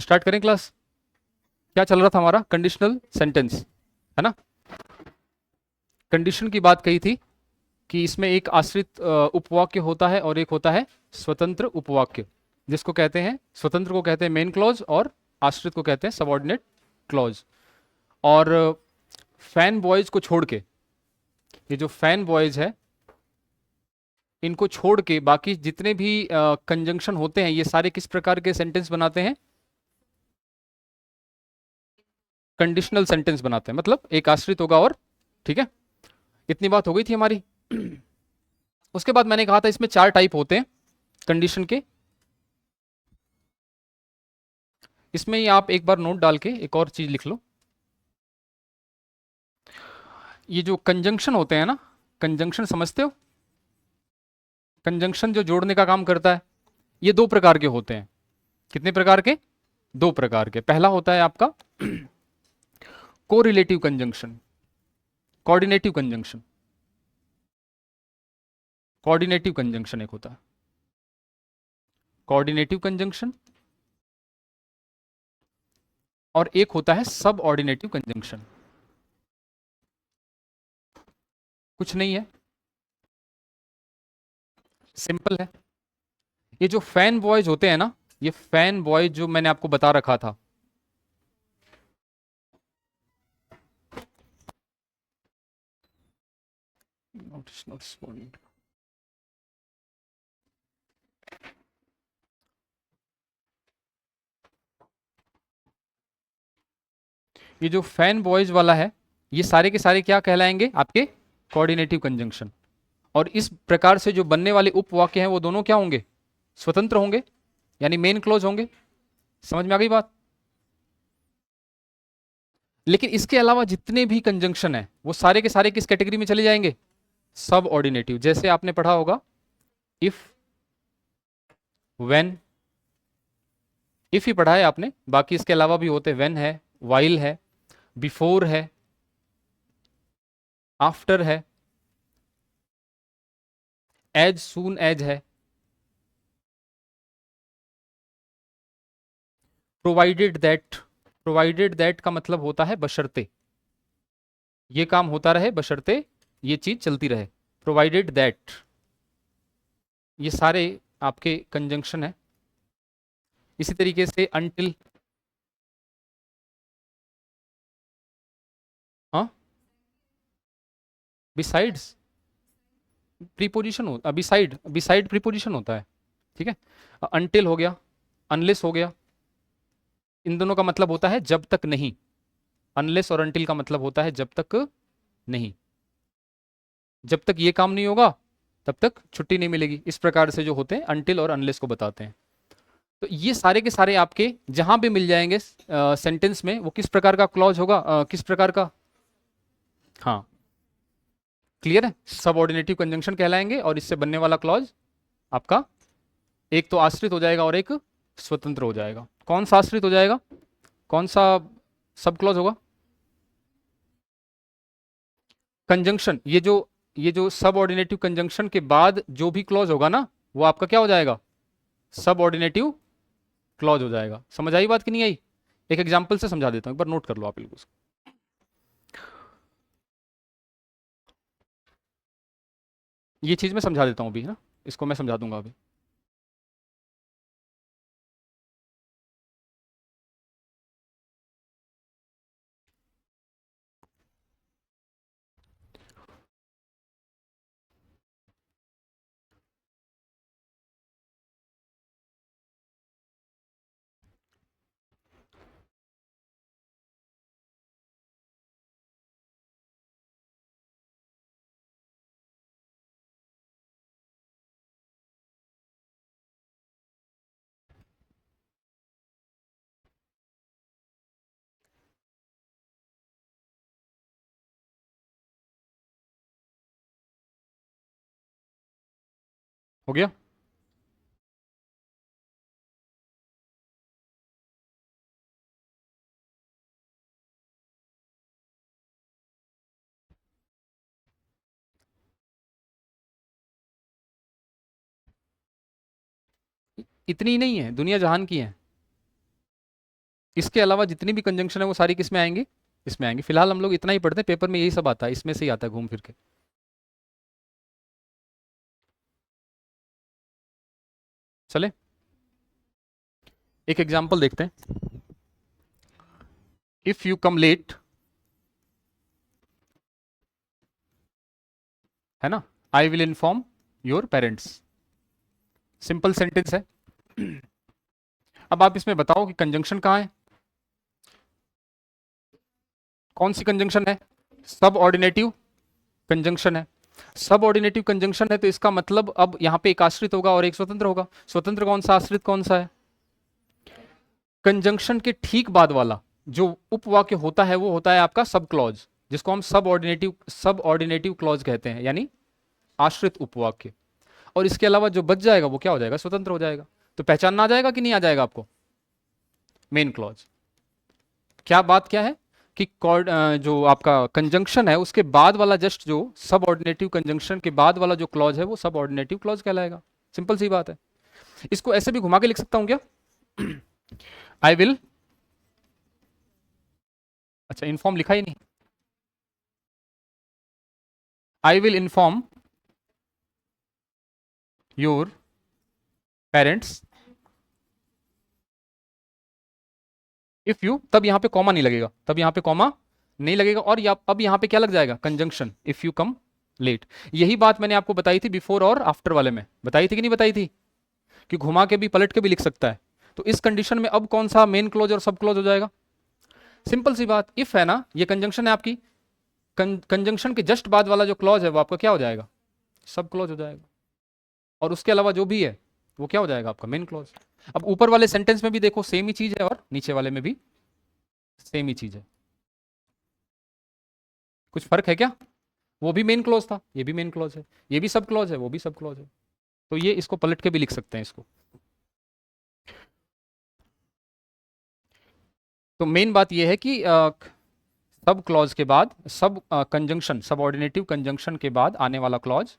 Start करें class. क्या चल रहा था हमारा? कंडीशनल सेंटेंस, है ना। कंडीशन की बात कही थी कि इसमें एक आश्रित उपवाक्य होता है और एक होता है स्वतंत्र उपवाक्य, जिसको कहते हैं, स्वतंत्र को कहते हैं मेन क्लॉज और आश्रित को कहते हैं सबऑर्डिनेट क्लॉज। और फैन बॉयज को छोड़ के, ये जो फैन बॉयज है इनको छोड़ के बाकी जितने भी कंजंक्शन होते हैं ये सारे किस प्रकार के सेंटेंस बनाते हैं? कंडीशनल सेंटेंस बनाते हैं, मतलब एक आश्रित होगा और, ठीक है। इतनी बात हो गई थी हमारी। उसके बाद मैंने कहा था इसमें चार टाइप होते हैं कंडीशन के। इसमें ही आप एक बार नोट डाल के एक और चीज लिख लो। ये जो कंजंक्शन होते हैं ना, कंजंक्शन समझते हो? कंजंक्शन जो जोड़ने का काम करता है, ये दो प्रकार के होते हैं। कितने प्रकार के? दो प्रकार के। पहला होता है आपका correlative conjunction, coordinative conjunction. Coordinative conjunction एक होता है, कोऑर्डिनेटिव कंजंक्शन। और एक होता है सब ऑर्डिनेटिव कंजंक्शन। कुछ नहीं है, सिंपल है। ये जो फैन बॉयज होते हैं ना, ये फैन बॉयज जो मैंने आपको बता रखा था, नोटिस नोटिस पॉइंट, ये जो फैन बॉयज वाला है, ये सारे के सारे क्या कहलाएंगे? आपके कोऑर्डिनेटिव कंजंक्शन। और इस प्रकार से जो बनने वाले उपवाक्य हैं वो दोनों क्या होंगे? स्वतंत्र होंगे, यानी मेन क्लोज होंगे। समझ में आ गई बात? लेकिन इसके अलावा जितने भी कंजंक्शन है वो सारे के सारे किस कैटेगरी में चले जाएंगे? सब ऑर्डिनेटिव। जैसे आपने पढ़ा होगा इफ, व्हेन, इफ ही पढ़ा है आपने, बाकी इसके अलावा भी होते, व्हेन है, वाइल है, बिफोर है, आफ्टर है, एज सून एज है, प्रोवाइडेड दैट। प्रोवाइडेड दैट का मतलब होता है बशर्ते, ये काम होता रहे, बशर्ते ये चीज चलती रहे, प्रोवाइडेड दैट। ये सारे आपके कंजंक्शन है। इसी तरीके से अनटिल, हाँ, बिसाइड्स प्रीपोजिशन हो, बिसाइड, बिसाइड प्रीपोजिशन होता है, ठीक है। अनटिल हो गया, अनलेस हो गया, इन दोनों का मतलब होता है जब तक नहीं। अनलेस और अनटिल का मतलब होता है जब तक नहीं, जब तक ये काम नहीं होगा तब तक छुट्टी नहीं मिलेगी। इस प्रकार से जो होते हैं अनटिल और अनलेस को बताते हैं। तो ये सारे के सारे आपके जहां भी मिल जाएंगे सेंटेंस में, वो किस प्रकार का क्लॉज होगा, किस प्रकार का? हाँ, क्लियर है, सबऑर्डिनेटिव कंजंक्शन कहलाएंगे। और इससे बनने वाला क्लॉज आपका एक तो आश्रित हो जाएगा और एक स्वतंत्र हो जाएगा। कौन सा आश्रित हो जाएगा, कौन सा सब क्लॉज होगा? कंजंक्शन, ये जो सब ऑर्डिनेटिव कंजंक्शन के बाद जो भी क्लॉज होगा ना, वो आपका क्या हो जाएगा? सब ऑर्डिनेटिव क्लॉज हो जाएगा। समझ आई बात कि नहीं आई? एक एग्जांपल से समझा देता हूं, एक बार नोट कर लो आप लोग उसको। ये चीज मैं समझा देता हूं अभी, है ना, इसको मैं समझा दूंगा अभी। हो गया? इतनी ही नहीं है, दुनिया जहान की है। इसके अलावा जितनी भी कंजंक्शन है वो सारी किस में आएंगी, इसमें आएंगी। फिलहाल हम लोग इतना ही पढ़ते हैं, पेपर में यही सब आता है, इसमें से ही आता है घूम फिर के। चले एक एग्जांपल देखते हैं। इफ यू कम लेट, है ना, I will inform your parents. Simple sentence है। अब आप इसमें बताओ कि कंजंक्शन कहाँ है, कौन सी कंजंक्शन है, सब ऑर्डिनेटिव कंजंक्शन है। सब ऑर्डिनेटिव कंजंक्शन है तो इसका मतलब अब यहां पे एक आश्रित होगा और एक स्वतंत्र होगा। स्वतंत्र कौन सा, आश्रित कौन सा है? कंजंक्शन के ठीक बाद वाला जो उपवाक्य होता है वो होता है आपका सब क्लॉज, जिसको हम सब ऑर्डिनेटिव क्लॉज कहते हैं, यानी आश्रित उपवाक्य। और इसके अलावा जो बच जाएगा वो क्या हो जाएगा, स्वतंत्र हो जाएगा। तो पहचानना आ जाएगा कि नहीं आ जाएगा आपको, मेन क्लॉज। क्या बात क्या है कि जो आपका कंजंक्शन है उसके बाद वाला जस्ट जो सब ऑर्डिनेटिव कंजंक्शन के बाद वाला जो क्लॉज है वो सब ऑर्डिनेटिव क्लॉज कहलाएगा। सिंपल सी बात है। इसको ऐसे भी घुमा के लिख सकता हूं क्या? आई विल, अच्छा इन्फॉर्म लिखा ही नहीं, I will inform your parents if you, तब यहां पे कॉमा नहीं लगेगा, तब यहां पे कॉमा नहीं लगेगा। और अब यहां पे क्या लग जाएगा, conjunction, if you come late. यही बात मैंने आपको बताई थी बिफोर और आफ्टर वाले में, बताई थी कि नहीं बताई थी, कि घुमा के भी पलट के भी लिख सकता है। तो इस कंडीशन में अब कौन सा मेन क्लोज और सब क्लोज हो जाएगा? सिंपल सी बात, इफ है ना, ये कंजंक्शन है आपकी, कंजंक्शन के जस्ट बाद वाला जो क्लॉज है वो आपका क्या हो जाएगा, सब क्लॉज हो जाएगा। और उसके अलावा जो भी है वो क्या हो जाएगा आपका मेन क्लॉज। अब ऊपर वाले सेंटेंस में भी देखो सेम ही चीज है और नीचे वाले में भी सेम ही चीज है। कुछ फर्क है क्या? वो भी मेन क्लॉज था, ये भी मेन क्लॉज है, ये भी सब क्लॉज है, वो भी सब क्लॉज है। तो ये इसको पलट के भी लिख सकते हैं इसको। तो मेन बात ये है कि सब क्लॉज के बाद, सब कंजंक्शन, सब ऑर्डिनेटिव कंजंक्शन के बाद आने वाला क्लॉज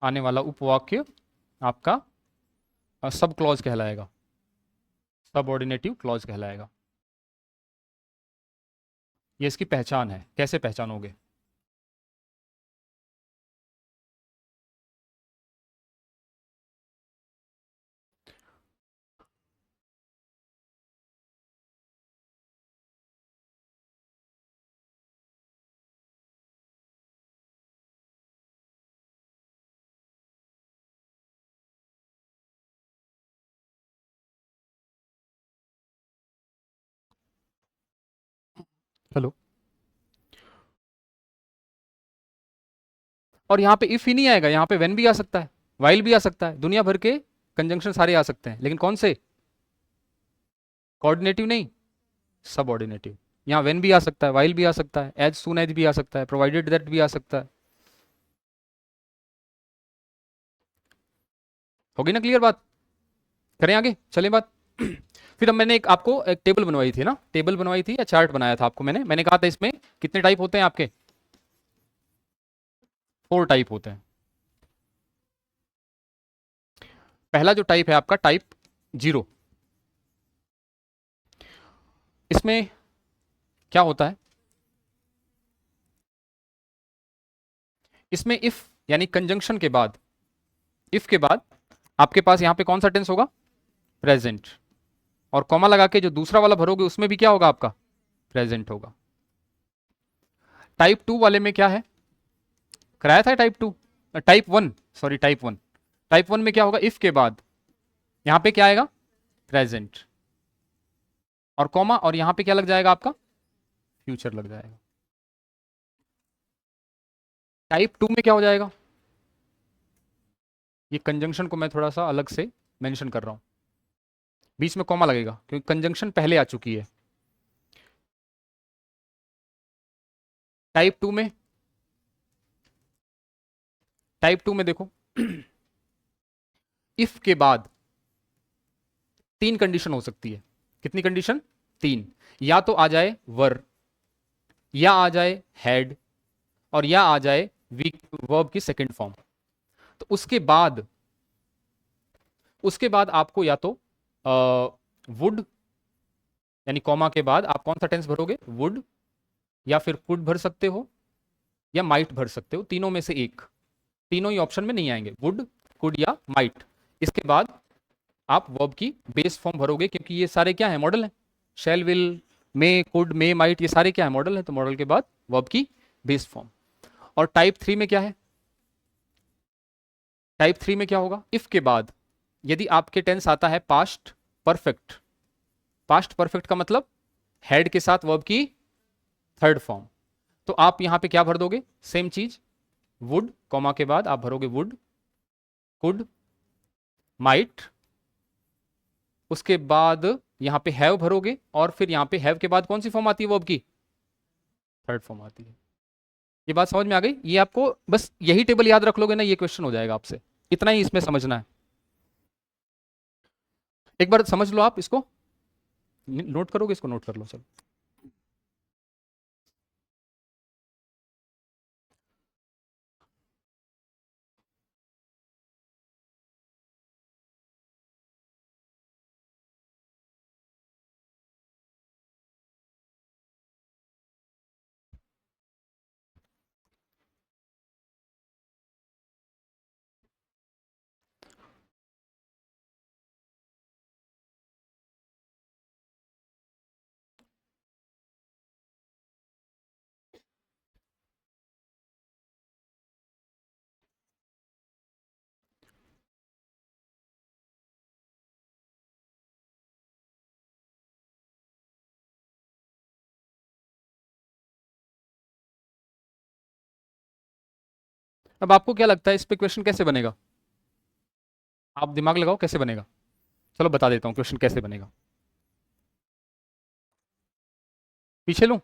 आने वाला उपवाक्य आपका सब क्लॉज कहलाएगा, सब ऑर्डिनेटिव क्लॉज कहलाएगा। ये इसकी पहचान है, कैसे पहचानोगे? हेलो। और यहाँ पे इफ ही नहीं आएगा, यहाँ पे वेन भी आ सकता है, वाइल भी आ सकता है, दुनिया भर के कंजंक्शन सारे आ सकते हैं, लेकिन कौन से, कोऑर्डिनेटिव नहीं, सब ऑर्डिनेटिव। यहाँ वेन भी आ सकता है, वाइल भी आ सकता है, एज सून एज भी आ सकता है, प्रोवाइडेड दैट भी आ सकता है। होगी ना क्लियर बात? करें आगे, चलें बात। फिर अब मैंने एक आपको एक टेबल बनवाई थी ना, टेबल बनवाई थी या चार्ट बनाया था आपको, मैंने कहा था इसमें कितने टाइप होते हैं आपके, 4 टाइप होते हैं। पहला जो टाइप है आपका टाइप 0। इसमें क्या होता है, इसमें इफ यानी कंजंक्शन के बाद, इफ के बाद आपके पास यहां पे कौन सा टेंस होगा, प्रेजेंट। और कॉमा लगा के जो दूसरा वाला भरोगे उसमें भी क्या होगा आपका, प्रेजेंट होगा। टाइप 2 वाले में क्या है, कराया था type 2, type 1, sorry type 1। Type 1 में क्या होगा, इफ के बाद यहां पे क्या आएगा, प्रेजेंट और कॉमा, और यहां पे क्या लग जाएगा आपका, फ्यूचर लग जाएगा। टाइप 2 में क्या हो जाएगा, ये कंजंक्शन को मैं थोड़ा सा अलग से मेंशन कर रहा हूं, बीच में कॉमा लगेगा क्योंकि कंजंक्शन पहले आ चुकी है। टाइप 2 में, टाइप 2 में देखो, इफ के बाद 3 कंडीशन हो सकती है। कितनी कंडीशन, 3। या तो आ जाए वर, या आ जाए हैड, और या आ जाए वीक वर्ब की सेकंड फॉर्म। तो उसके बाद आपको या तो वुड यानी कॉमा के बाद आप कौन सा टेंस भरोगे, वुड या फिर कुड भर सकते हो या माइट भर सकते हो, तीनों में से एक। तीनों ही ऑप्शन में नहीं आएंगे, वुड, कुड या माइट। इसके बाद आप वर्ब की बेस फॉर्म भरोगे, क्योंकि ये सारे क्या है, मॉडल है। Shall, will, may, could, may, might, ये सारे क्या है, मॉडल है। तो मॉडल के बाद वर्ब की बेस फॉर्म। और टाइप 3 में क्या है, टाइप 3 में क्या होगा, इफ के बाद यदि आपके टेंस आता है पास्ट परफेक्ट। पास्ट परफेक्ट का मतलब हेड के साथ वर्ब की थर्ड फॉर्म। तो आप यहां पे क्या भर दोगे, सेम चीज, वुड कॉमा के बाद आप भरोगे वुड, कुड, माइट। उसके बाद यहां पे हैव भरोगे, और फिर यहां पे हैव के बाद कौन सी फॉर्म आती है वर्ब की, थर्ड फॉर्म आती है। ये बात समझ में आ गई। ये आपको बस यही टेबल याद रख लोगे ना, ये क्वेश्चन हो जाएगा आपसे। इतना ही इसमें समझना है। एक बार समझ लो आप इसको, नोट करोगे, इसको नोट कर लो। चलो, अब आपको क्या लगता है इस पे क्वेश्चन कैसे बनेगा, आप दिमाग लगाओ कैसे बनेगा। चलो बता देता हूं क्वेश्चन कैसे बनेगा। पीछे लूं,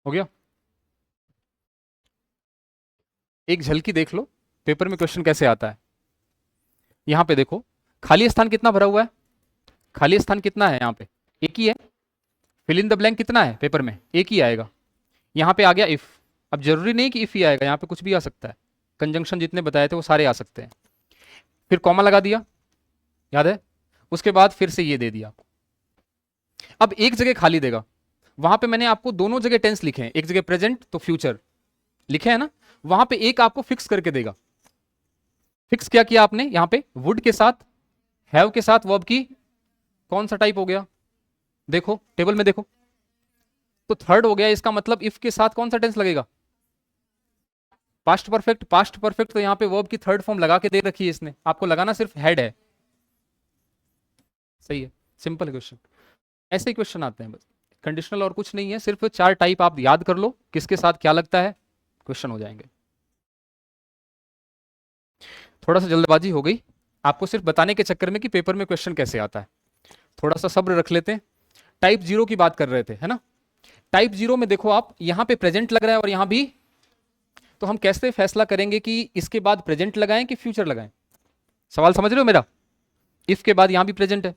हो गया। एक झलकी देख लो पेपर में क्वेश्चन कैसे आता है। यहां पे देखो, खाली स्थान कितना भरा हुआ है, खाली स्थान कितना है यहाँ पे, एक ही है। फिल इन द ब्लैंक कितना है पेपर में, एक ही आएगा। यहाँ पे आ गया इफ। अब जरूरी नहीं कि इफ ही आएगा, यहाँ पे कुछ भी आ सकता है। कंजंक्शन जितने बताए थे वो सारे आ सकते हैं। फिर कॉमा लगा दिया, याद है। उसके बाद फिर से ये दे दिया। अब एक जगह खाली देगा, वहां पे मैंने आपको दोनों जगह टेंस लिखे हैं, एक जगह प्रेजेंट तो फ्यूचर लिखे हैं ना, वहां पे एक आपको फिक्स करके देगा। फिक्स क्या किया आपने, यहां पे वुड के साथ हैव के साथ वर्ब की कौन सा टाइप हो गया, देखो टेबल में देखो, तो थर्ड हो गया। इसका मतलब इफ के साथ कौन सा टेंस लगेगा, पास्ट परफेक्ट। पास्ट परफेक्ट तो यहां पे वर्ब की थर्ड फॉर्म लगा के दे रखी है इसने, आपको लगाना सिर्फ हेड है। सही है, सिंपल क्वेश्चन। ऐसे ही क्वेश्चन आते हैं बस, कंडीशनल और कुछ नहीं है। सिर्फ चार टाइप आप याद कर लो, किसके साथ क्या लगता है, क्वेश्चन हो जाएंगे। थोड़ा सा जल्दबाजी हो गई आपको सिर्फ बताने के चक्कर में कि पेपर में क्वेश्चन कैसे आता है। थोड़ा सा सब्र रख लेते हैं। टाइप जीरो की बात कर रहे थे, है ना। टाइप जीरो में देखो आप, यहां पे प्रेजेंट लग रहा है और यहां भी, तो हम कैसे फैसला करेंगे कि इसके बाद प्रेजेंट लगाएं कि फ्यूचर लगाएं। सवाल समझ रहे हो मेरा। इफ के बाद यहां भी प्रेजेंट है,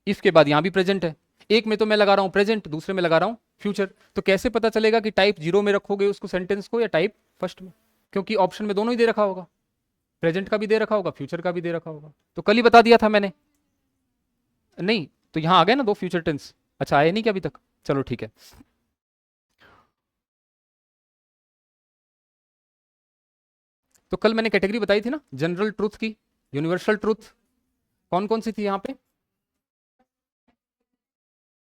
इफ के बाद यहां भी प्रेजेंट है। एक में तो मैं लगा रहा हूं प्रेजेंट, दूसरे में लगा रहा हूं फ्यूचर। तो कैसे पता चलेगा कि टाइप जीरो में रखोगे उसको सेंटेंस को या टाइप फर्स्ट में, क्योंकि ऑप्शन में दोनों ही दे रखा होगा, प्रेजेंट का भी दे रखा होगा, फ्यूचर का भी दे रखा होगा। तो कल ही बता दिया था मैंने। नहीं तो यहां आ गए ना दो फ्यूचर टेंस। अच्छा आए नहीं क्या अभी तक, चलो ठीक है। तो कल मैंने कैटेगरी बताई थी ना जनरल ट्रूथ की, यूनिवर्सल ट्रूथ, कौन कौन सी थी यहाँ पे।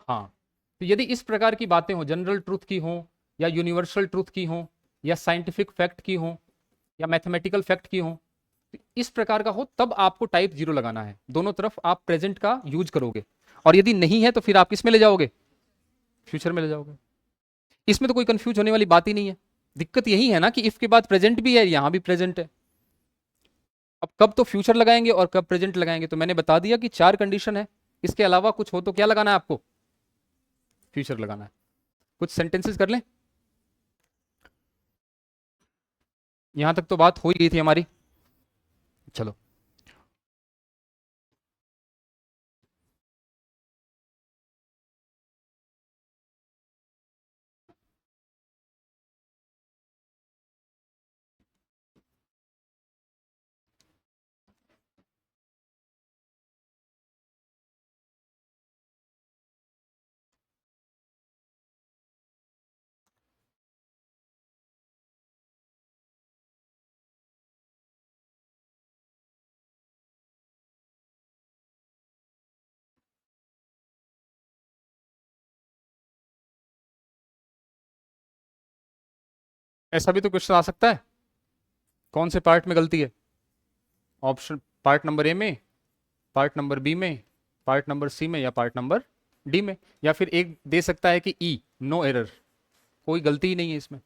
हाँ, तो यदि इस प्रकार की बातें हो, जनरल ट्रूथ की हो या यूनिवर्सल ट्रूथ की हो या साइंटिफिक फैक्ट की हो या मैथमेटिकल फैक्ट की हो, तो इस प्रकार का हो तब आपको टाइप जीरो लगाना है। दोनों तरफ आप प्रेजेंट का यूज करोगे। और यदि नहीं है तो फिर आप किस में ले जाओगे, फ्यूचर में ले जाओगे। इसमें तो कोई कंफ्यूज होने वाली बात ही नहीं है। दिक्कत यही है ना कि इफ के बाद प्रेजेंट भी है, यहां भी प्रेजेंट है। अब कब तो फ्यूचर लगाएंगे और कब प्रेजेंट लगाएंगे, तो मैंने बता दिया कि चार कंडीशन है। इसके अलावा कुछ हो तो क्या लगाना है आपको, फ्यूचर लगाना है। कुछ सेंटेंसेस कर लें, यहां तक तो बात हो ही गई थी हमारी। चलो, ऐसा भी तो क्वेश्चन आ सकता है, कौन से पार्ट में गलती है, ऑप्शन पार्ट नंबर ए में, पार्ट नंबर बी में, पार्ट नंबर सी में, या पार्ट नंबर डी में। या फिर एक दे सकता है कि ई, नो एरर, कोई गलती ही नहीं है इसमें।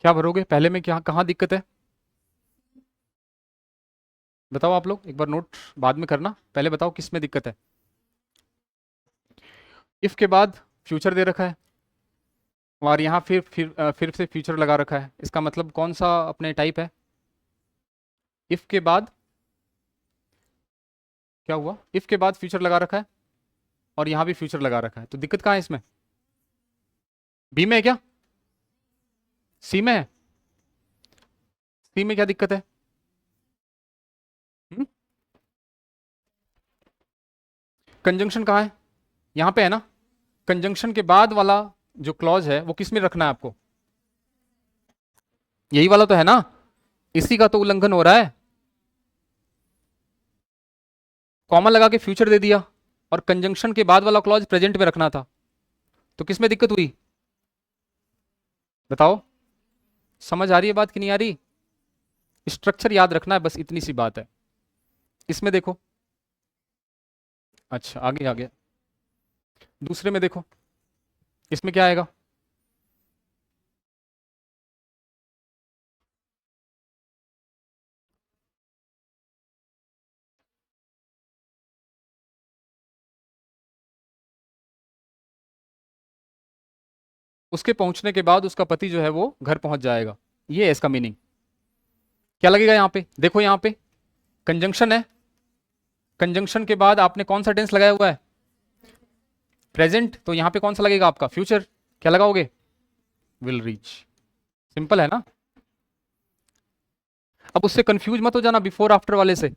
क्या भरोगे, पहले में क्या कहाँ दिक्कत है, बताओ आप लोग, एक बार नोट बाद में करना, पहले बताओ किस में दिक्कत है। इफ के बाद फ्यूचर दे रखा है, और यहाँ फिर से फ्यूचर लगा रखा है, इसका मतलब कौन सा अपने टाइप है। इफ के बाद क्या हुआ, इफ के बाद फ्यूचर लगा रखा है, और यहाँ भी फ्यूचर लगा रखा है, तो दिक्कत कहाँ है इसमें, बी में है क्या, सी में है, सी में क्या दिक्कत है। कंजंक्शन कहाँ है, यहाँ पे है ना, कंजंक्शन के बाद वाला जो क्लॉज है वो किस में रखना है आपको, यही वाला तो है ना, इसी का तो उल्लंघन हो रहा है। कॉमा लगा के फ्यूचर दे दिया, और कंजंक्शन के बाद वाला क्लॉज प्रेजेंट में रखना था, तो किस में दिक्कत हुई, बताओ, समझ आ रही है बात कि नहीं आ रही, स्ट्रक्चर याद रखना है, बस इतनी सी बात है। इसमें देखो, अच्छा आगे आगे, दूसरे में देखो, इसमें क्या आएगा, उसके पहुंचने के बाद उसका पति जो है वो घर पहुंच जाएगा, ये है इसका मीनिंग। क्या लगेगा यहाँ पे, देखो यहाँ पे कंजंक्शन है, कंजंक्शन के बाद आपने कौन सा टेंस लगाया हुआ है, प्रेजेंट तो यहां पे कौन सा लगेगा आपका, फ्यूचर, क्या लगाओगे, विल रीच। सिंपल है ना। अब उससे कंफ्यूज मत हो जाना बिफोर आफ्टर वाले से,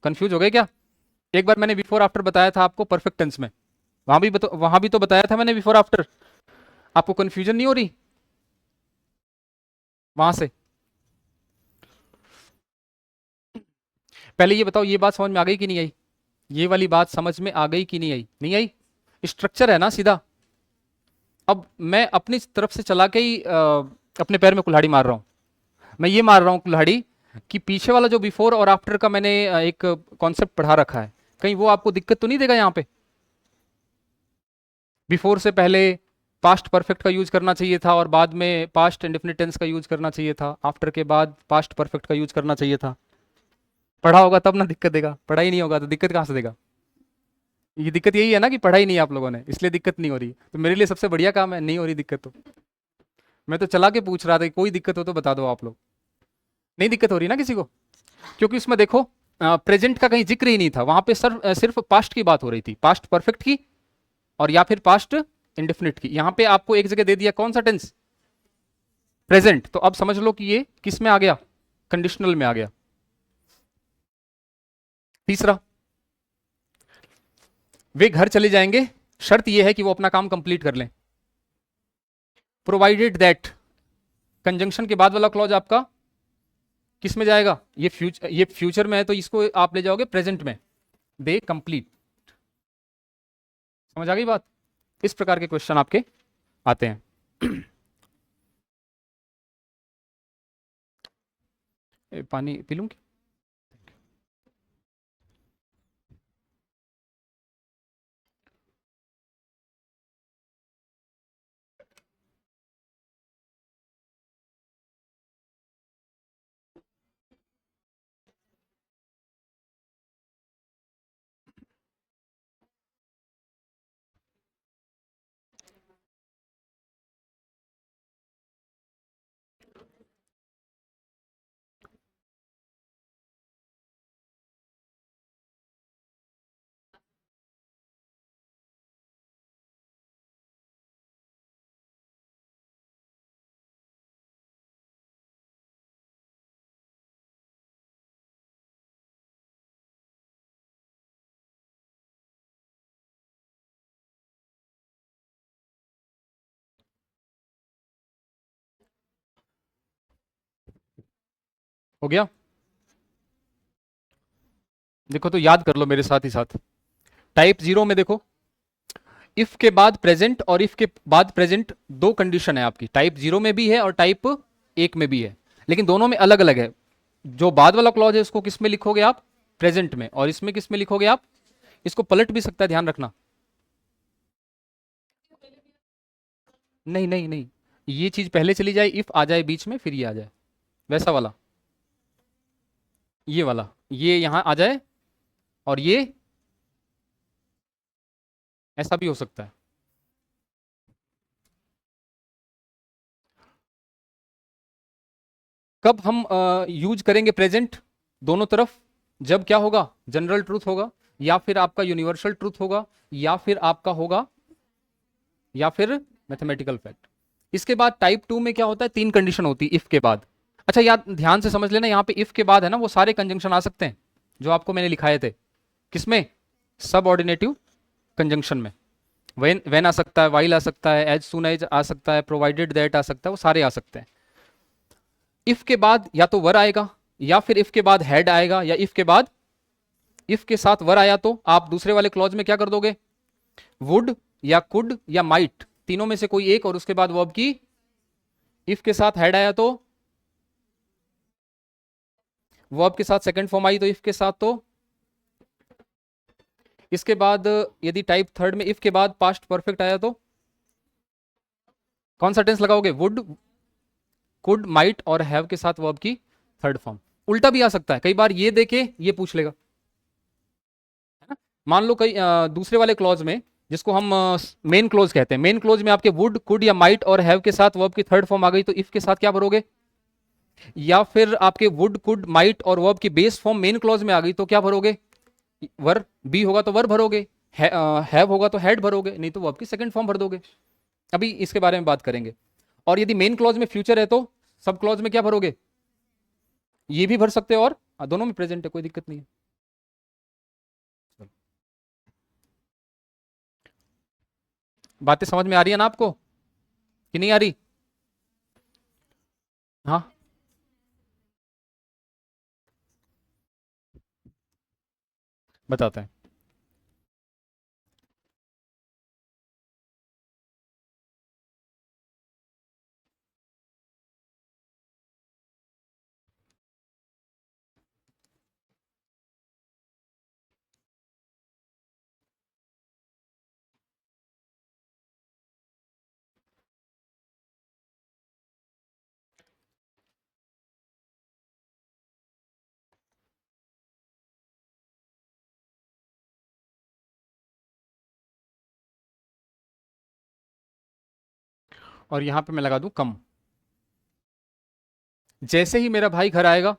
कंफ्यूज हो गए क्या। एक बार मैंने बिफोर आफ्टर बताया था आपको परफेक्ट टेंस में, वहां भी तो बताया था मैंने बिफोर आफ्टर, आपको कंफ्यूजन नहीं हो रही वहां से। पहले ये बताओ, ये बात समझ में आ गई कि नहीं आई, ये वाली बात समझ में आ गई कि नहीं आई, नहीं आई। स्ट्रक्चर है ना सीधा। अब मैं अपनी तरफ से चला के ही अपने पैर में कुल्हाड़ी मार रहा हूं। मैं ये मार रहा हूं कुल्हाड़ी कि पीछे वाला जो बिफोर और आफ्टर का मैंने एक कॉन्सेप्ट पढ़ा रखा है, कहीं वो आपको दिक्कत तो नहीं देगा यहाँ पे। बिफोर से पहले पास्ट परफेक्ट का यूज करना चाहिए था और बाद में पास्ट इंडेफिनिट टेंस का यूज करना चाहिए था, आफ्टर के बाद पास्ट परफेक्ट का यूज करना चाहिए था। पढ़ा होगा तब ना दिक्कत देगा, पढ़ा ही नहीं होगा तो दिक्कत कहाँ से देगा। ये दिक्कत यही है ना कि पढ़ा ही नहीं आप लोगों ने, इसलिए दिक्कत नहीं हो रही। तो मेरे लिए सबसे बढ़िया काम है, नहीं हो रही दिक्कत तो। मैं तो चला के पूछ रहा था कि कोई दिक्कत हो तो बता दो आप लोग। नहीं दिक्कत हो रही ना किसी को, क्योंकि उसमें देखो प्रेजेंट का कहीं जिक्र ही नहीं था वहां पे, सर सिर्फ पास्ट की बात हो रही थी, पास्ट परफेक्ट की और या फिर पास्ट इंडेफिनिट की। यहां पे आपको एक जगह दे दिया कौन सा टेंस, प्रेजेंट। तो अब समझ लो कि ये किस में आ गया, कंडीशनल में आ गया। तीसरा, वे घर चले जाएंगे, शर्त यह है कि वो अपना काम कंप्लीट कर लें। प्रोवाइडेड दैट, कंजंक्शन के बाद वाला क्लॉज आपका किस में जाएगा, ये फ्यूचर में है तो इसको आप ले जाओगे प्रेजेंट में, दे कंप्लीट। समझ आ गई बात। इस प्रकार के क्वेश्चन आपके आते हैं। पानी पी लूं क्या? हो गया। देखो तो याद कर लो मेरे साथ ही साथ। टाइप जीरो में देखो, इफ के बाद प्रेजेंट और इफ के बाद प्रेजेंट दो कंडीशन है आपकी, टाइप जीरो में भी है और टाइप एक में भी है, लेकिन दोनों में अलग अलग है। जो बाद वाला क्लॉज है उसको किस में लिखोगे आप, प्रेजेंट में, और इसमें किस में लिखोगे आप, इसको पलट भी सकता है, ध्यान रखना। नहीं नहीं नहीं, ये चीज पहले चली जाए, इफ आ जाए बीच में फिर ये आ जाए, वैसा वाला, ये वाला, ये यहां आ जाए और ये ऐसा भी हो सकता है। कब हम यूज करेंगे प्रेजेंट दोनों तरफ, जब क्या होगा, जनरल ट्रूथ होगा, या फिर आपका यूनिवर्सल ट्रूथ होगा, या फिर आपका होगा, या फिर मैथमेटिकल फैक्ट। इसके बाद टाइप टू में क्या होता है, तीन कंडीशन होती है इफ के बाद। अच्छा याद ध्यान से समझ लेना, यहाँ पे इफ के बाद है ना वो सारे कंजंक्शन आ सकते हैं जो आपको मैंने लिखाए थे। किसमें, सब ऑर्डिनेटिव कंजंक्शन में। वेन आ सकता है, वाइल आ सकता है, एज सुन एज आ सकता है, प्रोवाइडेड दैट आ सकता है, वो सारे आ सकते हैं। इफ के बाद या तो वर आएगा, या फिर इफ के बाद हैड आएगा, या इफ के बाद, इफ के साथ वर आया तो आप दूसरे वाले क्लॉज में क्या कर दोगे, वुड या कुड या माइट, तीनों में से कोई एक, और उसके बाद वर्ब की। इफ के साथ हैड आया तो वर्ब के साथ सेकंड फॉर्म आई तो इफ के साथ तो। इसके बाद यदि टाइप थर्ड में इफ के बाद पास्ट परफेक्ट आया तो कौन सा टेंस लगाओगे, वुड, कुड, माइट और हैव के साथ वर्ब की थर्ड फॉर्म। उल्टा भी आ सकता है, कई बार ये देके ये पूछ लेगा, है ना। मान लो कई दूसरे वाले क्लॉज में, जिसको हम मेन क्लोज कहते हैं, मेन क्लोज में आपके वुड, कुड या माइट और हैव के साथ वर्ब की थर्ड फॉर्म आ गई तो इफ के साथ क्या भरोगे, या फिर आपके वुड, कुड, माइट और वर्ब की बेस फॉर्म मेन क्लॉज में आ गई तो क्या भरोगे, वर, बी होगा तो वर भरोगे, हैव होगा तो हैड भरोगे, नहीं तो वर्ब की सेकंड फॉर्म भर दोगे। अभी इसके बारे में बात करेंगे। और यदि मेन क्लॉज में फ्यूचर है तो सब क्लॉज में क्या भरोगे, ये भी भर सकते हो, और दोनों में प्रेजेंट है, कोई दिक्कत नहीं है। बातें समझ में आ रही है ना आपको, कि नहीं आ रही? हाँ, बताते हैं। और यहां पे मैं लगा दूं कम। जैसे ही मेरा भाई घर आएगा,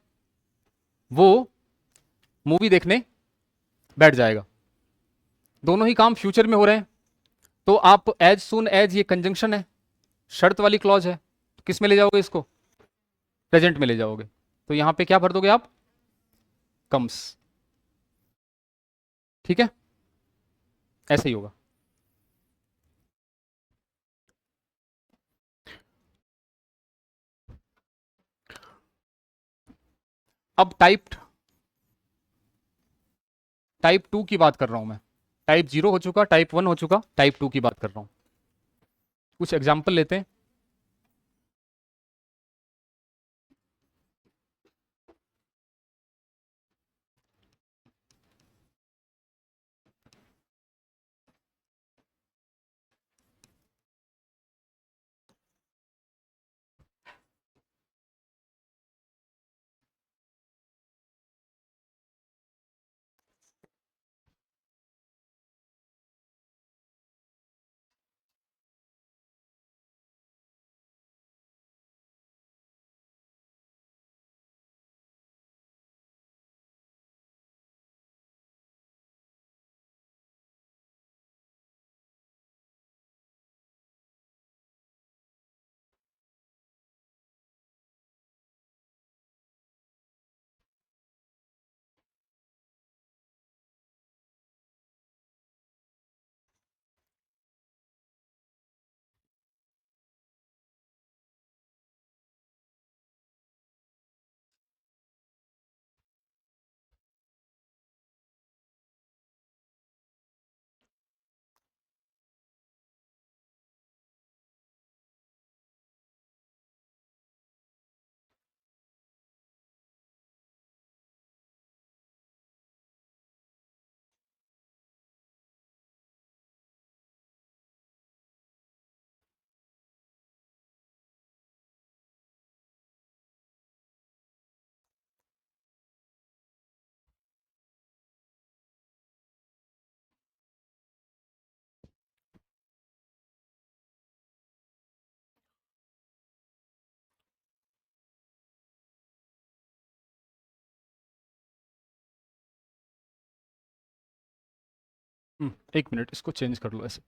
वो मूवी देखने बैठ जाएगा। दोनों ही काम फ्यूचर में हो रहे हैं, तो आप एज सुन एज, ये कंजंक्शन है, शर्त वाली क्लॉज है, तो किस में ले जाओगे इसको, प्रेजेंट में ले जाओगे। तो यहां पे क्या भर दोगे आप, कम्स। ठीक है, ऐसे ही होगा। अब टाइप टू की बात कर रहा हूं मैं। टाइप जीरो हो चुका, टाइप वन हो चुका, टाइप टू की बात कर रहा हूं। कुछ एग्जाम्पल लेते हैं। एक मिनट, इसको चेंज कर लो ऐसे।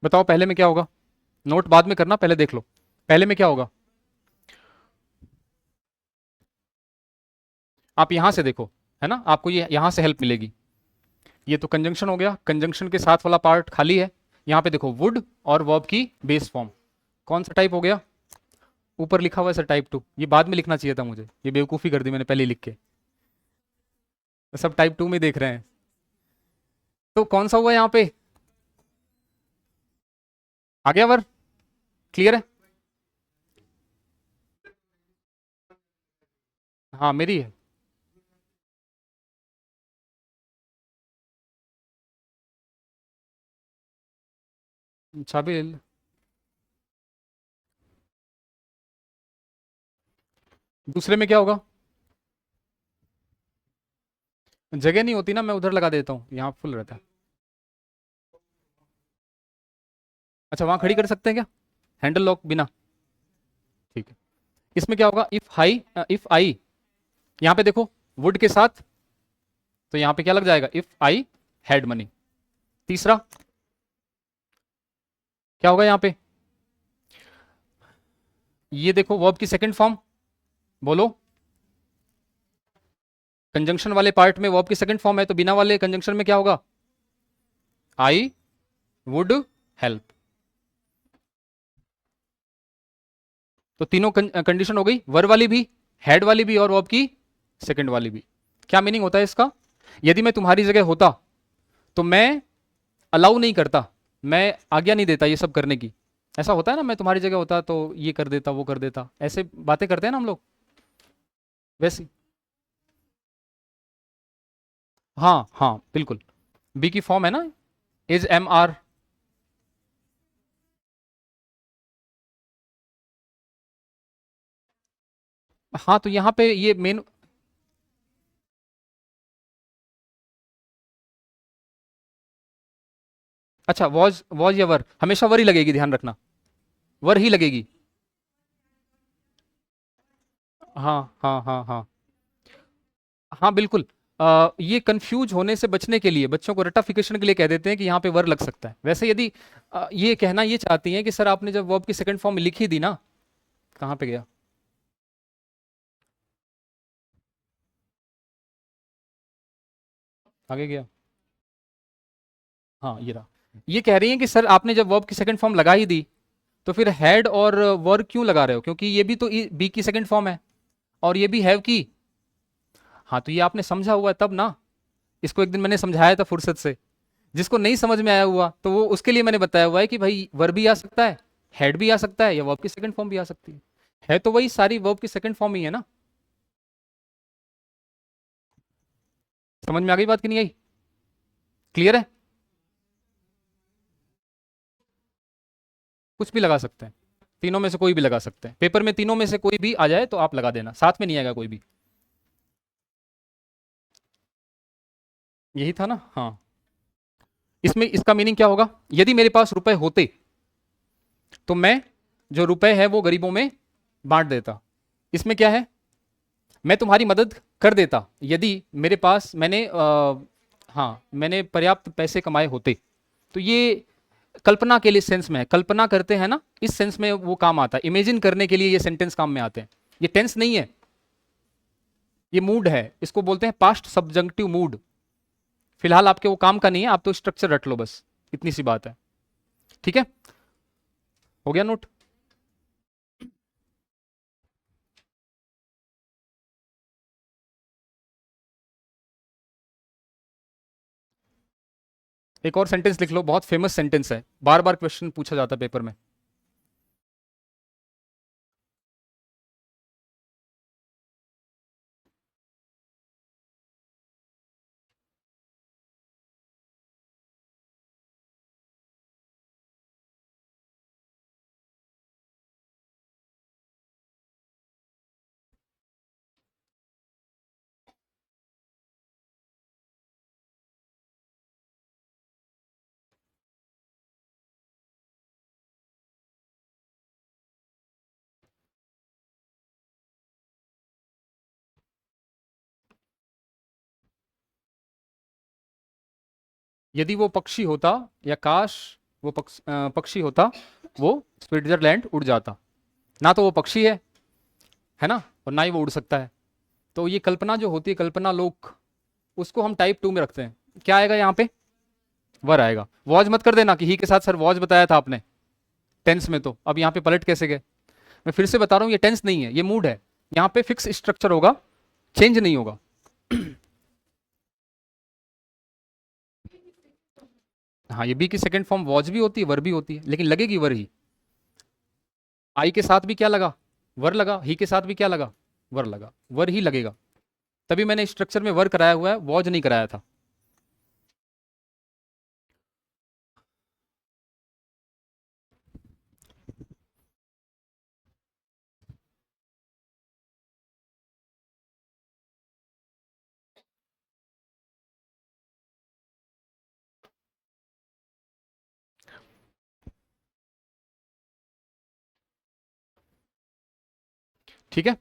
बताओ पहले में क्या होगा, नोट बाद में करना, पहले देख लो। पहले में क्या होगा, आप यहां से देखो, है ना, आपको ये यहां से हेल्प मिलेगी। ये तो कंजंक्शन हो गया, कंजंक्शन के साथ वाला पार्ट खाली है। यहां पे देखो वुड और वर्ब की बेस फॉर्म, कौन सा टाइप हो गया, ऊपर लिखा हुआ है सर टाइप टू, ये बाद में लिखना चाहिए था मुझे, ये बेवकूफ़ी कर दी मैंने पहले लिख के। सब टाइप टू में देख रहे हैं, तो कौन सा हुआ यहाँ पे, आ गया वर? क्लियर है? हाँ मेरी है। चाबी ले ले। दूसरे में क्या होगा? जगह नहीं होती ना, मैं उधर लगा देता हूँ, यहाँ फुल रहता है। अच्छा वहां खड़ी कर सकते हैं क्या हैंडल लॉक बिना? ठीक है। इसमें क्या होगा? इफ आई, यहाँ पे देखो वुड के साथ, तो यहाँ पे क्या लग जाएगा? If I had money. तीसरा क्या होगा यहाँ पे? ये देखो वर्ब की सेकंड फॉर्म, बोलो। कंजंक्शन वाले पार्ट में वर्ब की सेकंड फॉर्म है, तो बिना वाले कंजंक्शन में क्या होगा? I would help. तो तीनों कंडीशन हो गई, वर्ब वाली भी, हेड वाली भी, और वर्ब की सेकंड वाली भी। क्या मीनिंग होता है इसका? यदि मैं तुम्हारी जगह होता तो मैं अलाउ नहीं करता, मैं आज्ञा नहीं देता ये सब करने की। ऐसा होता है ना, मैं तुम्हारी जगह होता तो ये कर देता, वो कर देता, ऐसे बातें करते हैं ना हम लोग, वैसे। हाँ हाँ बिल्कुल। बी की फॉर्म है ना, इज एम आर। हाँ तो यहाँ पे ये मेन। अच्छा वॉज या वर, हमेशा वर ही लगेगी, ध्यान रखना, वर ही लगेगी। हाँ हाँ हाँ हाँ। हाँ बिल्कुल। ये कंफ्यूज होने से बचने के लिए, बच्चों को रटाफिकेशन के लिए कह देते हैं कि यहाँ पे वर लग सकता है। वैसे यदि ये कहना ये चाहती हैं कि सर आपने जब वर्ब की सेकंड फॉर्म लिखी दी ना, कहाँ पे गया? आगे गया? हाँ ये रहा। ये कह रही हैं कि सर आपने जब वर्ब की सेकंड फॉर्म लगा ही दी, तो फिर हेड और वर क्यों लगा रहे हो, क्योंकि ये भी तो बी की सेकंड फॉर्म है, और ये भी हैव की। हाँ तो ये आपने समझा हुआ है तब ना, इसको एक दिन मैंने समझाया था फुर्सत से। जिसको नहीं समझ में आया हुआ तो वो उसके लिए मैंने बताया हुआ है कि भाई वर्ब भी आ सकता है, हेड भी आ सकता है, या वर्ब की सेकंड फॉर्म भी आ सकती है तो वही सारी वर्ब की सेकंड फॉर्म ही है ना। समझ में आ गई बात कि नहीं आई? क्लियर है? कुछ भी लगा सकते हैं, तीनों में से कोई भी लगा सकते हैं, पेपर में तीनों में से कोई भी आ जाए तो आप लगा देना, साथ में नहीं आएगा कोई भी। यही था ना? हाँ। इसमें इसका मीनिंग क्या होगा? यदि मेरे पास रुपए होते तो मैं जो रुपए है वो गरीबों में बांट देता। इसमें क्या है? मैं तुम्हारी मदद कर देता यदि मेरे पास हाँ मैंने पर्याप्त पैसे कमाए होते। तो ये कल्पना के लिए सेंस में है, कल्पना करते हैं ना, इस सेंस में वो काम आता है, इमेजिन करने के लिए ये सेंटेंस काम में आते हैं। ये टेंस नहीं है, ये मूड है, इसको बोलते हैं पास्ट सब्जंक्टिव मूड। फिलहाल आपके वो काम का नहीं है, आप तो स्ट्रक्चर रट लो बस, इतनी सी बात है। ठीक है, हो गया नोट? एक और सेंटेंस लिख लो, बहुत फेमस सेंटेंस है, बार बार क्वेश्चन पूछा जाता है पेपर में। यदि वो पक्षी होता, या काश वो पक्षी होता, वो स्विट्जरलैंड उड़ जाता। ना तो वो पक्षी है ना, और ना ही वो उड़ सकता है। तो ये कल्पना जो होती है, कल्पना लोक, उसको हम टाइप 2 में रखते हैं। क्या आएगा यहाँ पे? वर आएगा। वॉज मत कर देना कि ही के साथ सर वॉज बताया था आपने टेंस में, तो अब यहाँ पे पलट कैसे गए? मैं फिर से बता रहा हूँ, ये टेंस नहीं है, ये मूड है। यहाँ पे फिक्स स्ट्रक्चर होगा, चेंज नहीं होगा। हाँ, ये बी की सेकंड फॉर्म वॉज भी होती है, वर भी होती है, लेकिन लगेगी वर ही। आई के साथ भी क्या लगा, वर लगा, ही के साथ भी क्या लगा, वर लगा, वर ही लगेगा। तभी मैंने स्ट्रक्चर में वर कराया हुआ है, वॉज नहीं कराया था। ठीक है।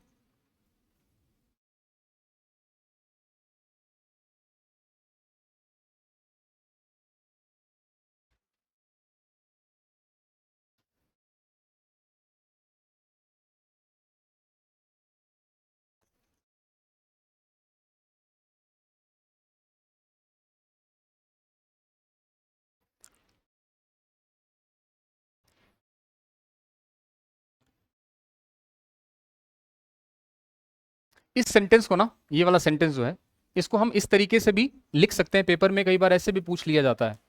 इस सेंटेंस को ना, ये वाला सेंटेंस जो है, इसको हम इस तरीके से भी लिख सकते हैं, पेपर में कई बार ऐसे भी पूछ लिया जाता है,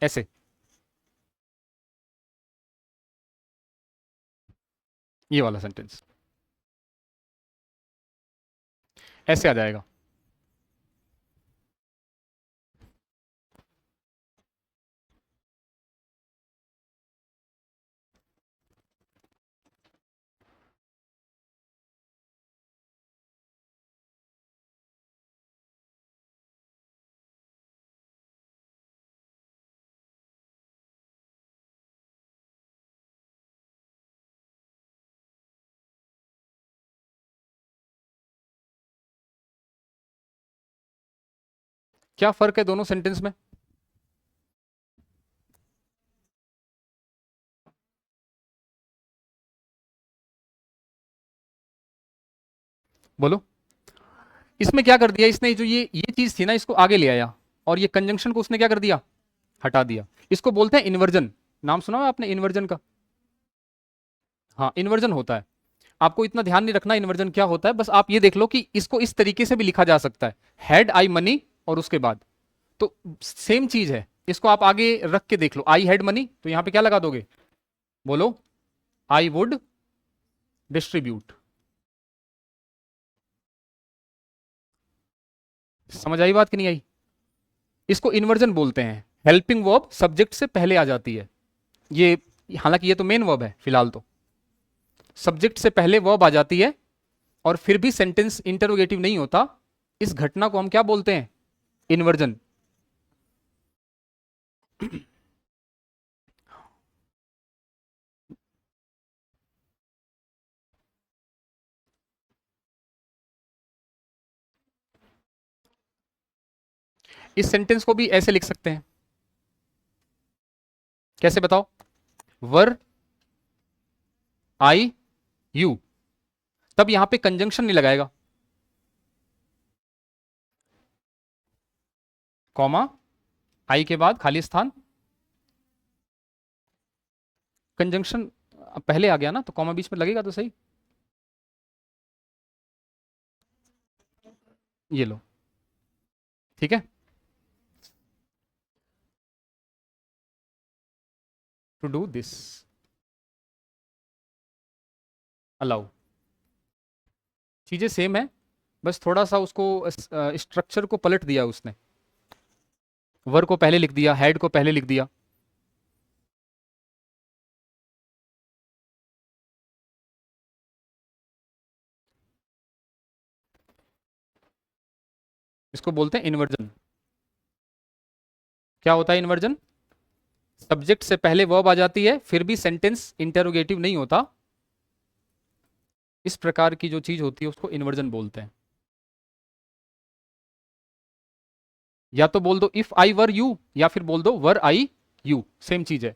ऐसे, ये वाला सेंटेंस ऐसे आ जाएगा। क्या फर्क है दोनों सेंटेंस में? बोलो। इसमें क्या कर दिया इसने, जो ये चीज थी ना, इसको आगे ले आया, और ये कंजंक्शन को उसने क्या कर दिया, हटा दिया। इसको बोलते हैं इन्वर्जन। नाम सुना है आपने इन्वर्जन का? हाँ, इन्वर्जन होता है। आपको इतना ध्यान नहीं रखना इन्वर्जन क्या होता है, बस आप ये देख लो कि इसको इस तरीके से भी लिखा जा सकता है, हैड आई मनी, और उसके बाद, तो सेम चीज है। इसको आप आगे रख के देख लो, आई हैड मनी, तो यहां पे क्या लगा दोगे? बोलो। I would distribute. समझ आई बात कि नहीं आई? इसको इन्वर्जन बोलते हैं। हेल्पिंग वर्ब सब्जेक्ट से पहले आ जाती है। ये, हालांकि ये तो मेन वर्ब है फिलहाल, तो सब्जेक्ट से पहले वर्ब आ जाती है, और फिर भी सेंटेंस इंटरोगेटिव नहीं होता। इस घटना को हम क्या बोलते हैं? इन्वर्जन। इस सेंटेंस को भी ऐसे लिख सकते हैं, कैसे बताओ? वर आई यू, तब यहां पे कंजंक्शन नहीं लगाएगा, कॉमा, आई के बाद खाली स्थान, कंजंक्शन पहले आ गया ना, तो कॉमा बीच में लगेगा तो सही। ये लो, ठीक है। टू डू दिस, अलाउ, चीजें सेम है, बस थोड़ा सा उसको स्ट्रक्चर को पलट दिया उसने। वर को पहले लिख दिया, हेड को पहले लिख दिया। इसको बोलते हैं इन्वर्जन। क्या होता है इन्वर्जन? सब्जेक्ट से पहले वर्ब आ जाती है, फिर भी सेंटेंस इंटेरोगेटिव नहीं होता। इस प्रकार की जो चीज होती है उसको इन्वर्जन बोलते हैं। या तो बोल दो इफ आई वर यू, या फिर बोल दो वर आई यू, सेम चीज है।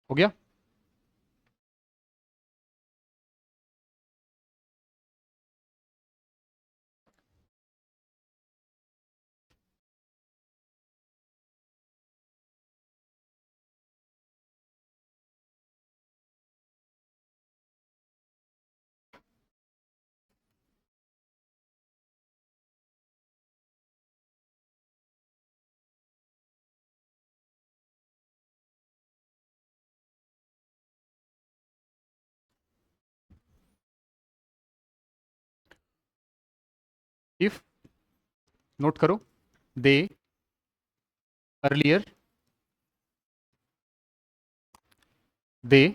हो गया। इफ, नोट करो, they earlier, they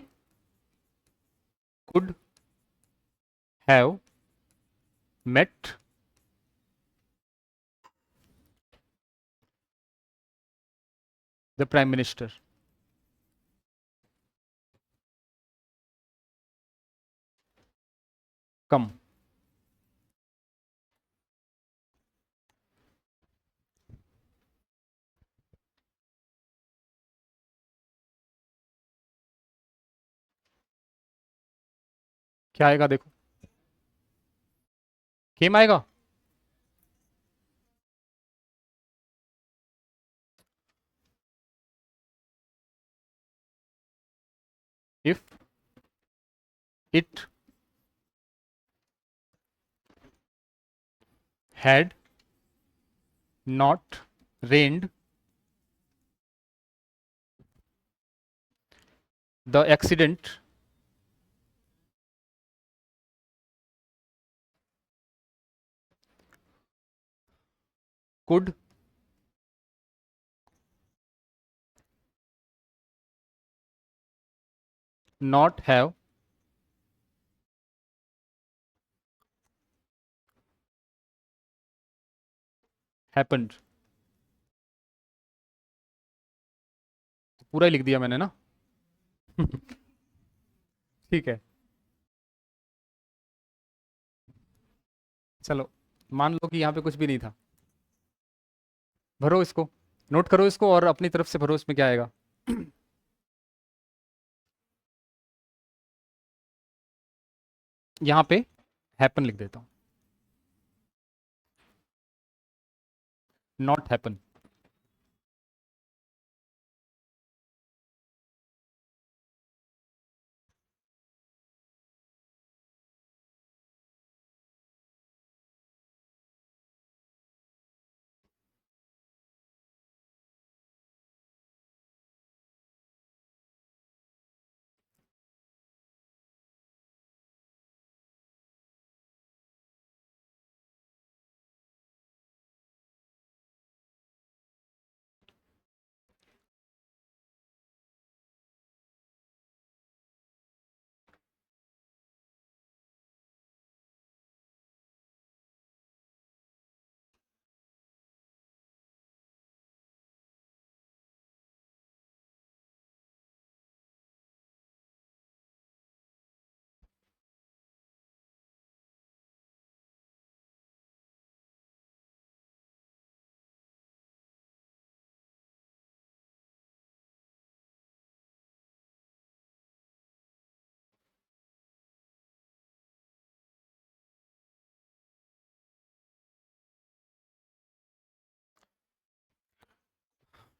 could have met the prime minister. Come, क्या आएगा देखो, केम आएगा। If it had not rained, the accident could not have happened। पूरा ही लिख दिया मैंने ना। ठीक है, चलो मान लो कि यहाँ पे कुछ भी नहीं था, भरो इसको, नोट करो इसको और अपनी तरफ से भरो, इसमें क्या आएगा। यहाँ पे हैपन लिख देता हूँ, नॉट हैपन।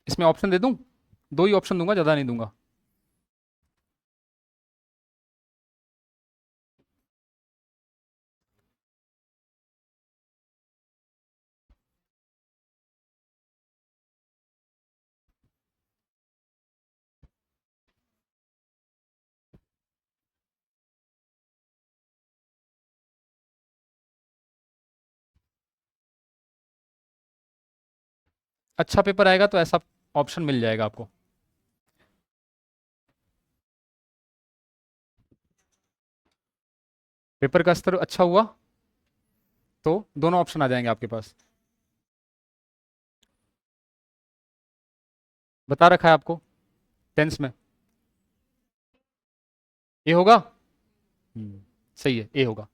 इसमें ऑप्शन दे दूं, दो ही ऑप्शन दूंगा, ज्यादा नहीं दूंगा। अच्छा पेपर आएगा तो ऐसा ऑप्शन मिल जाएगा आपको। पेपर का स्तर अच्छा हुआ तो दोनों ऑप्शन आ जाएंगे आपके पास। बता रखा है आपको टेंस में, ए होगा। सही है, ए होगा।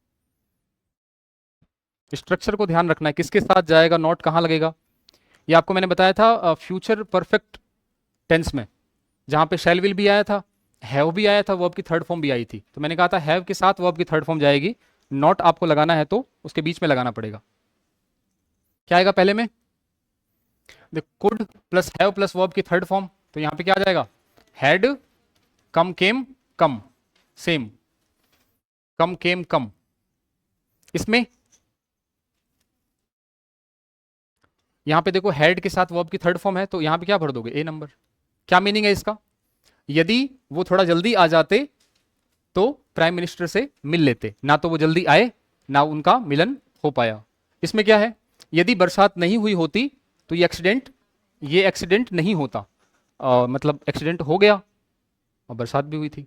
स्ट्रक्चर को ध्यान रखना है, किसके साथ जाएगा, नॉट कहाँ लगेगा। ये आपको मैंने बताया था फ्यूचर परफेक्ट टेंस में, जहां पे शैल विल भी आया था, हैव भी आया था, वर्ब की थर्ड फॉर्म भी आई थी, तो मैंने कहा था हैव के साथ वर्ब की थर्ड फॉर्म जाएगी, नॉट आपको लगाना है तो उसके बीच में लगाना पड़ेगा। क्या आएगा पहले में, could plus have plus verb की थर्ड फॉर्म, तो यहां पे क्या आ जाएगा, had come came come, same कम केम कम। इसमें यहां पे देखो हैड के साथ वर्ब की थर्ड फॉर्म है, तो यहां पे क्या भर दोगे, ए नंबर। क्या मीनिंग है इसका, यदि वो थोड़ा जल्दी आ जाते तो प्राइम मिनिस्टर से मिल लेते, ना तो वो जल्दी आए ना उनका मिलन हो पाया, इसमें क्या है, यदि बरसात नहीं हुई होती तो ये एक्सीडेंट नहीं होता। मतलब एक्सीडेंट हो गया और बरसात भी हुई थी।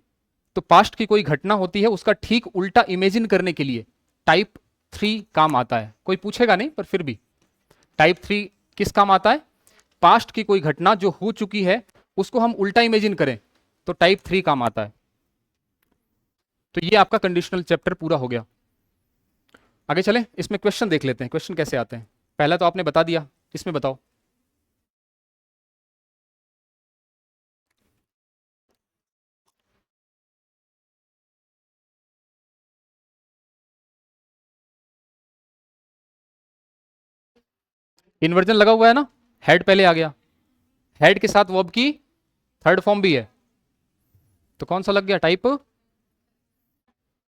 तो पास्ट की कोई घटना होती है, उसका ठीक उल्टा इमेजिन करने के लिए टाइप 3 काम आता है। कोई पूछेगा नहीं पर फिर भी टाइप 3 किस काम आता है? पास्ट की कोई घटना जो हो चुकी है उसको हम उल्टा इमेजिन करें तो टाइप 3 काम आता है। तो ये आपका कंडीशनल चैप्टर पूरा हो गया। आगे चलें, इसमें क्वेश्चन देख लेते हैं, क्वेश्चन कैसे आते हैं। पहला तो आपने बता दिया, इसमें बताओ। इन्वर्जन लगा हुआ है ना, हेड पहले आ गया, हेड के साथ वर्ब की थर्ड फॉर्म भी है, तो कौन सा लग गया? टाइप।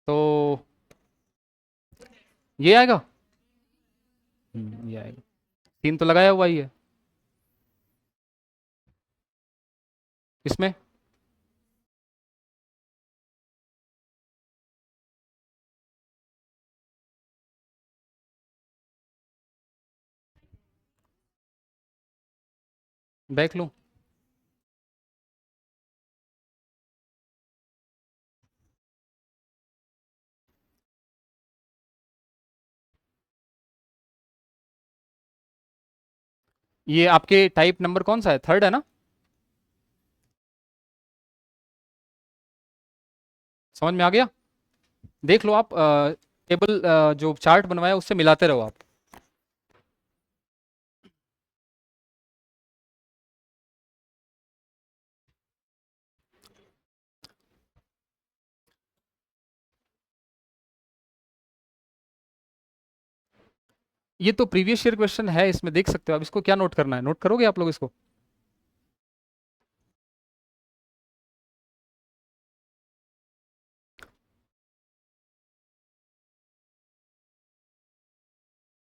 तो ये आएगा। ये आएगा। तीन तो लगाया हुआ ही है इसमें। देख लूं। ये आपके टाइप नंबर कौन सा है? थर्ड है ना? समझ में आ गया? देख लो आप, टेबल जो चार्ट बनवाया उससे मिलाते रहो आप। ये तो प्रीवियस ईयर क्वेश्चन है, इसमें देख सकते हो आप। इसको क्या नोट करना है, नोट करोगे आप लोग इसको?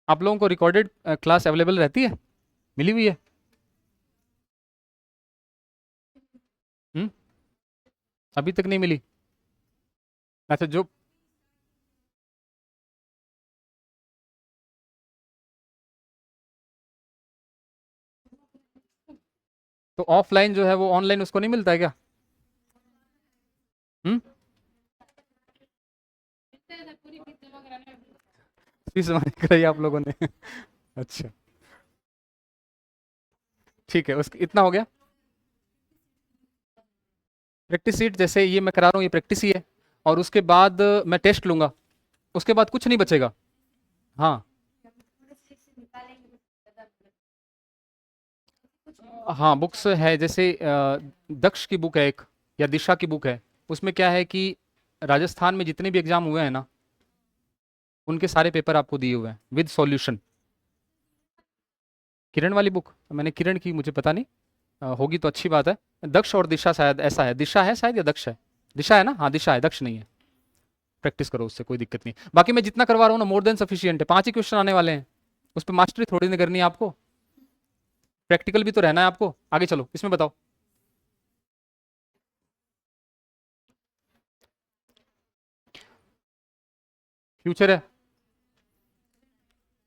आप लोगों को रिकॉर्डेड क्लास अवेलेबल रहती है, मिली हुई है? हम्म। अभी तक नहीं मिली? अच्छा, जो तो ऑफलाइन जो है वो ऑनलाइन उसको नहीं मिलता है क्या? हम्म। फीस जमा नहीं कराई आप लोगों ने? अच्छा, ठीक है, उस इतना हो गया। प्रैक्टिस सीट जैसे ये मैं करा रहा हूँ, ये प्रैक्टिस ही है। और उसके बाद मैं टेस्ट लूंगा, उसके बाद कुछ नहीं बचेगा। हाँ। हाँ, बुक्स है, जैसे दक्ष की बुक है एक, या दिशा की बुक है। उसमें क्या है कि राजस्थान में जितने भी एग्जाम हुए हैं ना, उनके सारे पेपर आपको दिए हुए हैं विद सॉल्यूशन। किरण वाली बुक मैंने किरण की, मुझे पता नहीं, होगी तो अच्छी बात है। दक्ष और दिशा शायद ऐसा है, दिशा है शायद या दक्ष है। दिशा है ना? हाँ दिशा है, दक्ष नहीं है। प्रैक्टिस करो, उससे कोई दिक्कत नहीं। बाकी मैं जितना करवा रहा हूँ ना, मोर देन सफिशियंट है। 5 ही क्वेश्चन आने वाले हैं, उस पर मास्टरी थोड़ी नहीं करनी है आपको, प्रैक्टिकल भी तो रहना है आपको। आगे चलो, इसमें बताओ। फ्यूचर है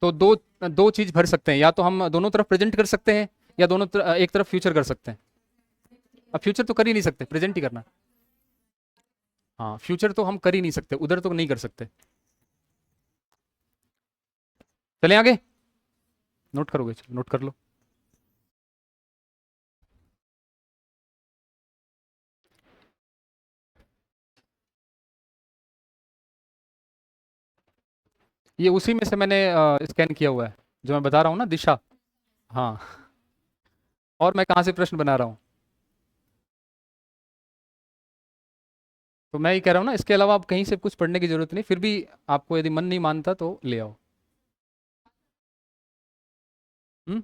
तो दो दो चीज भर सकते हैं, या तो हम दोनों तरफ प्रेजेंट कर सकते हैं, या एक तरफ फ्यूचर कर सकते हैं। अब फ्यूचर तो कर ही नहीं सकते, प्रेजेंट ही करना। हाँ, फ्यूचर तो हम कर ही नहीं सकते, उधर तो नहीं कर सकते। चलें आगे। नोट करोगे? चलो नोट कर लो। ये उसी में से मैंने स्कैन किया हुआ है, जो मैं बता रहा हूँ ना, दिशा। हाँ। और मैं कहाँ से प्रश्न बना रहा हूँ? तो मैं ये कह रहा हूँ ना, इसके अलावा आप कहीं से कुछ पढ़ने की जरूरत नहीं, फिर भी आपको यदि मन नहीं मानता तो ले आओ। हम्म।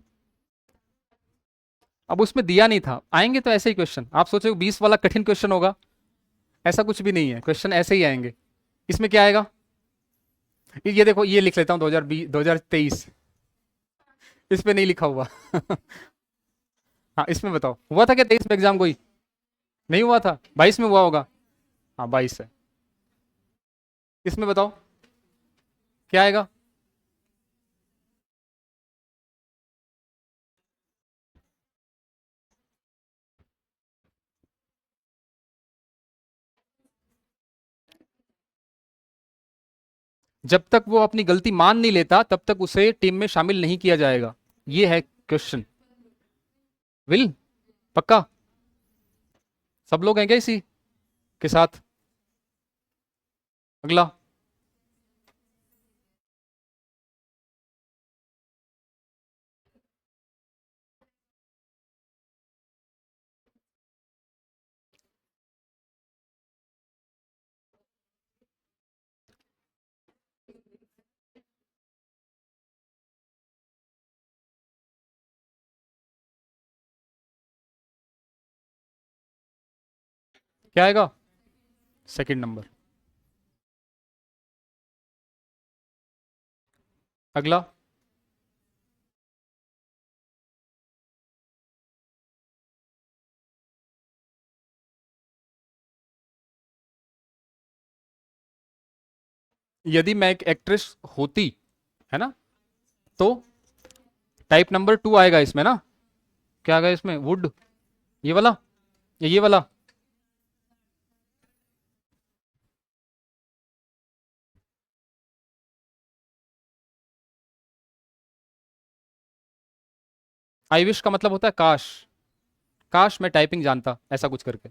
अब उसमें दिया नहीं था, आएंगे तो ऐसे ही क्वेश्चन। आप सोचो 20 वाला कठिन क्वेश्चन होगा, ऐसा कुछ भी नहीं है, क्वेश्चन ऐसे ही आएंगे। इसमें क्या आएगा? ये देखो, ये लिख लेता हूँ 2020 2023, इस पे नहीं लिखा हुआ। हाँ, इसमें बताओ, हुआ था क्या 23 में एग्जाम? कोई नहीं हुआ था? 22 में हुआ होगा। हाँ 22 है। इसमें बताओ क्या आएगा? जब तक वो अपनी गलती मान नहीं लेता तब तक उसे टीम में शामिल नहीं किया जाएगा। ये है क्वेश्चन। विल, पक्का? सब लोग हैं क्या इसी के साथ? अगला। क्या आएगा? Second number. अगला। यदि मैं एक एक्ट्रेस होती, है ना, तो टाइप नंबर 2 आएगा इसमें ना। क्या आएगा इसमें? वुड, ये वाला या ये वाला? आई विश का मतलब होता है काश। काश मैं टाइपिंग जानता, ऐसा कुछ करके।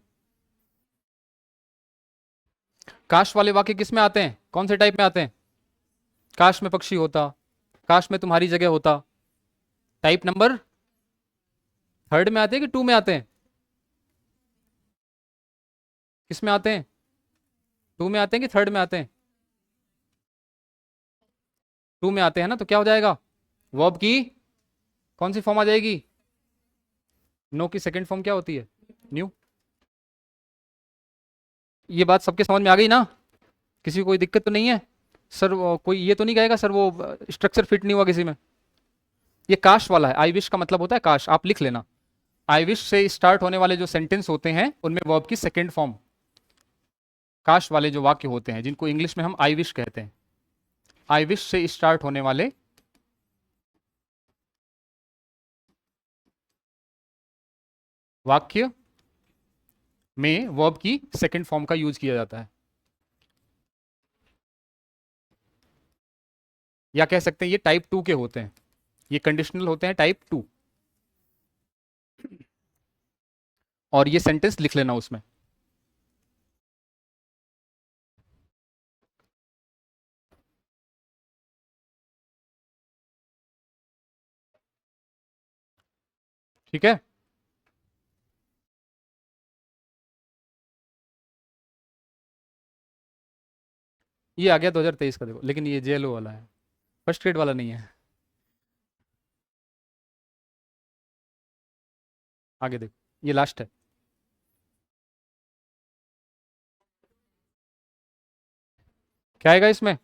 काश वाले वाक्य किस में आते हैं, कौन से टाइप में आते हैं? काश में पक्षी होता, काश में तुम्हारी जगह होता। टाइप नंबर थर्ड में आते हैं कि टू में आते हैं? किस में आते हैं? टू में आते हैं कि थर्ड में आते हैं? टू में आते हैं ना, तो क्या हो जाएगा? वर्ब की कौन सी फॉर्म आ जाएगी? नो की सेकंड फॉर्म क्या होती है? न्यू। ये बात सबके समझ में आ गई ना? किसी को कोई दिक्कत तो नहीं है? सर कोई ये तो नहीं कहेगा सर वो स्ट्रक्चर फिट नहीं हुआ किसी में? ये काश वाला है। आई विश का मतलब होता है काश, आप लिख लेना। आई विश से स्टार्ट होने वाले जो सेंटेंस होते हैं उनमें वर्ब की सेकंड फॉर्म, काश वाले जो वाक्य होते हैं जिनको इंग्लिश में हम आई विश कहते हैं, आई विश से स्टार्ट होने वाले वाक्य में वर्ब की सेकंड फॉर्म का यूज किया जाता है। या कह सकते हैं ये टाइप 2 के होते हैं, ये कंडीशनल होते हैं टाइप 2। और ये सेंटेंस लिख लेना उसमें। ठीक है। ये आ गया 2023 का, देखो, लेकिन ये जेएलओ वाला है, फर्स्ट ग्रेड वाला नहीं है। आगे देखो, ये लास्ट है। क्या आएगा इसमें?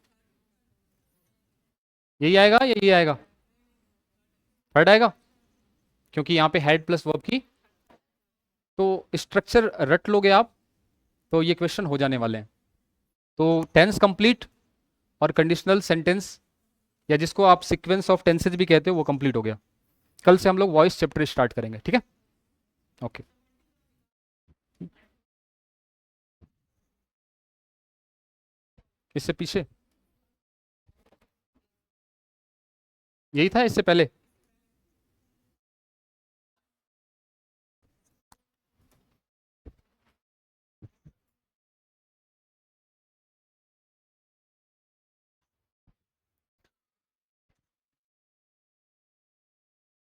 यही आएगा या ये आएगा? थर्ड आएगा, क्योंकि यहाँ पे हेड प्लस वर्ब की। तो स्ट्रक्चर रट लोगे आप तो ये क्वेश्चन हो जाने वाले हैं। तो टेंस कंप्लीट और कंडीशनल सेंटेंस, या जिसको आप सीक्वेंस ऑफ टेंसेज भी कहते हो, वो कंप्लीट हो गया। कल से हम लोग वॉइस चैप्टर स्टार्ट करेंगे, ठीक है? ओके। इससे पीछे यही था, इससे पहले